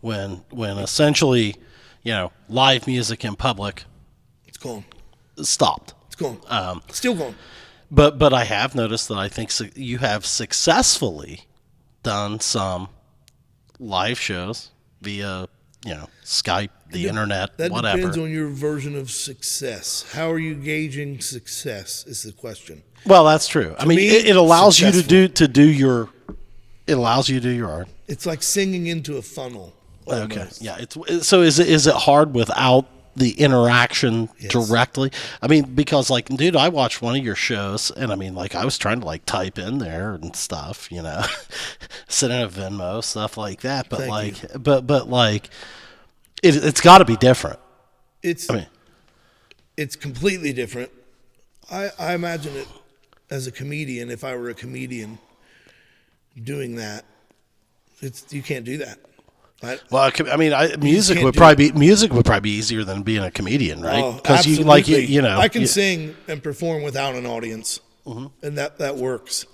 when essentially, live music in public It's gone. stopped. It's gone. Still gone. But I have noticed that I think you have successfully done some live shows via, Skype, the internet, That whatever. depends on your version of success. How are you gauging success is the question. Well, that's true. I mean, me, it allows you successful. to do your art. It's like singing into a funnel. Okay. almost. Yeah. So is it hard without the interaction Yes. directly? I mean, because dude, I watched one of your shows, and I mean, I was trying to type in there and stuff, send in a Venmo, stuff like that. But Thank you. but it's got to be different. It's completely different. I imagine it as a comedian. If I were a comedian doing that, you can't do that. Music can't would do probably be easier than being a comedian, right? Oh, Because absolutely. I I can sing and perform without an audience, and that works.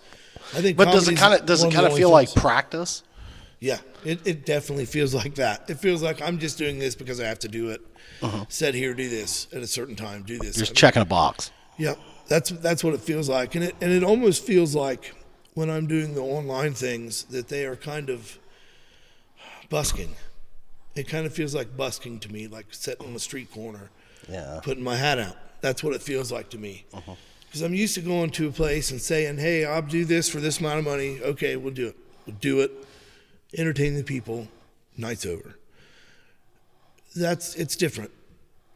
I think. But does it kind of feel like practice? practice? Yeah, it definitely feels like that. It feels like I'm just doing this because I have to do it. Said here, do this at a certain time, do this. Just checking a box. Yeah, that's what it feels like, and it almost feels like when I'm doing the online things that they are kind of busking. It kind of feels like busking to me, like sitting on the street corner, putting my hat out. That's what it feels like to me. Because I'm used to going to a place and saying, "Hey, I'll do this for this amount of money. Okay, we'll do it. We'll do it. Entertain the people. Night's over." It's different.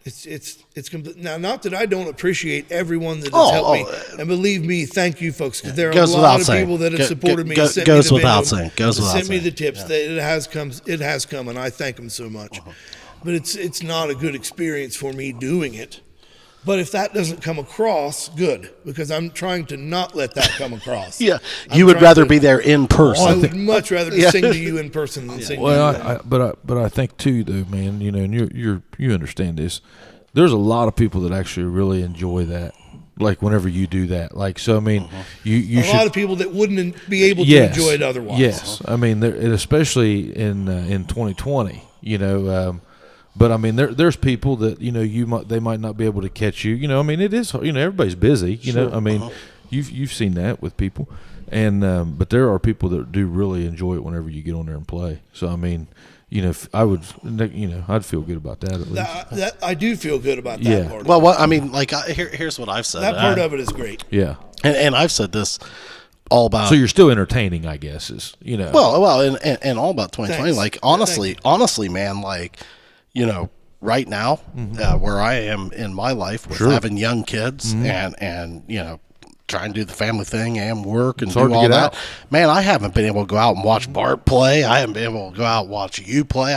It's complete. Now, not that I don't appreciate everyone that has helped me, and believe me, thank you, folks, because there are a lot of people that have supported me. Goes without saying. Sent me the tips. It has come, and I thank them so much. But it's not a good experience for me doing it. But if that doesn't come across, good, because I'm trying to not let that come across. Yeah, you would rather be there in person. I would much rather sing to you in person than sing to you. Well, but I think too, though, man. And you understand this. There's a lot of people that actually really enjoy that. Like whenever you do that, so I mean, you should. A lot of people that wouldn't be able to enjoy it otherwise. Yes, I mean, especially in 2020, But I mean, there's people that they might not be able to catch you. I mean, it is everybody's busy. Sure. I mean, you've seen that with people, and but there are people that do really enjoy it whenever you get on there and play. So I mean, if I would, I'd feel good about that at least. That I do feel good about that part. Well, I mean, here's what I've said. That part of it is great. Yeah, and I've said this all about. So you're still entertaining, I guess. Well, and all about 2020. Thanks. Honestly, man, right now, where I am in my life with having young kids and trying to do the family thing and work and do all that. Man, I haven't been able to go out and watch Bart play. I haven't been able to go out and watch you play.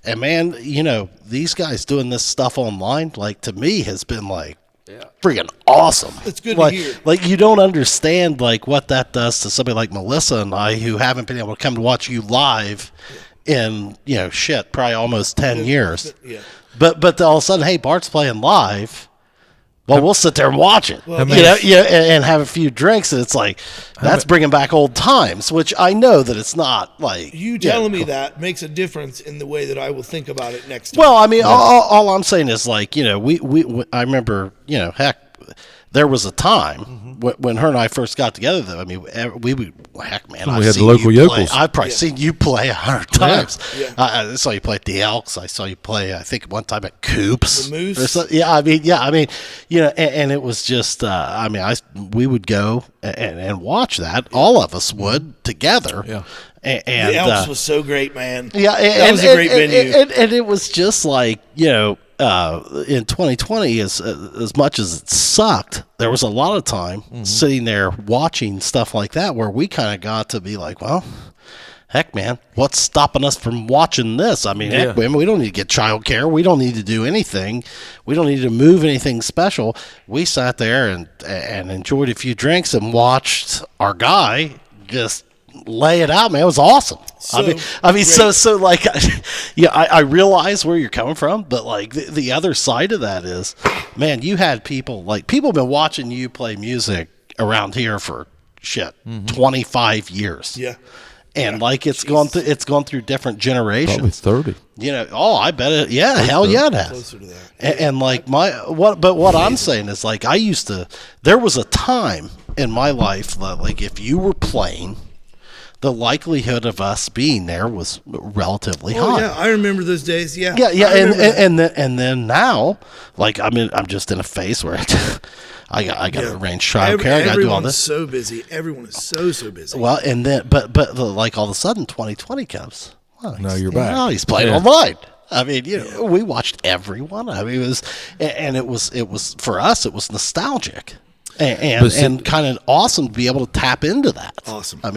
And man, these guys doing this stuff online, to me has been freaking awesome. It's good to hear. You don't understand what that does to somebody like Melissa and I who haven't been able to come to watch you live in probably almost 10 years. Yeah. But all of a sudden, hey, Bart's playing live. Well, we'll sit there and watch it, Well, and have a few drinks, and it's that's bringing back old times, which I know that it's not you telling me that makes a difference in the way that I will think about it next time. Well, I mean, all I'm saying is I remember, heck, there was a time when her and I first got together, though. I mean, we would, heck, man, we had the local yokels. I've probably seen you play 100 times. Yeah. I saw you play at the Elks. I saw you play, I think, one time at Coops. The Moose. I mean, and it was just, we would go and watch that. All of us would together. Yeah. And the Elks was so great, man. Yeah, that was a great venue. And it was just in 2020, as much as it sucked, there was a lot of time sitting there watching stuff like that where we kind of got to be well, heck, man, what's stopping us from watching this? I mean, heck, man, we don't need to get childcare. We don't need to do anything. We don't need to move anything special. We sat there and enjoyed a few drinks and watched our guy just lay it out, man. It was awesome. I realize where you're coming from, but the other side of that is, man, you had people have been watching you play music around here for 25 years. Yeah. And like it's gone through different generations. Probably 30. You know, I bet it. Yeah, hell yeah, it has. Closer to that. And like what I'm saying is like there was a time in my life that like if you were playing, the likelihood of us being there was relatively high. Yeah, I remember those days. Yeah, yeah, and then now, like I'm just in a phase where I got to arrange childcare. I got to do all this. So busy. Everyone is so busy. Well, and then but like all of a sudden 2020 comes. Well, now you're back. Now he's playing online. I mean, we watched every one. I mean, it was for us. It was nostalgic and kind of awesome to be able to tap into that. Awesome. I mean.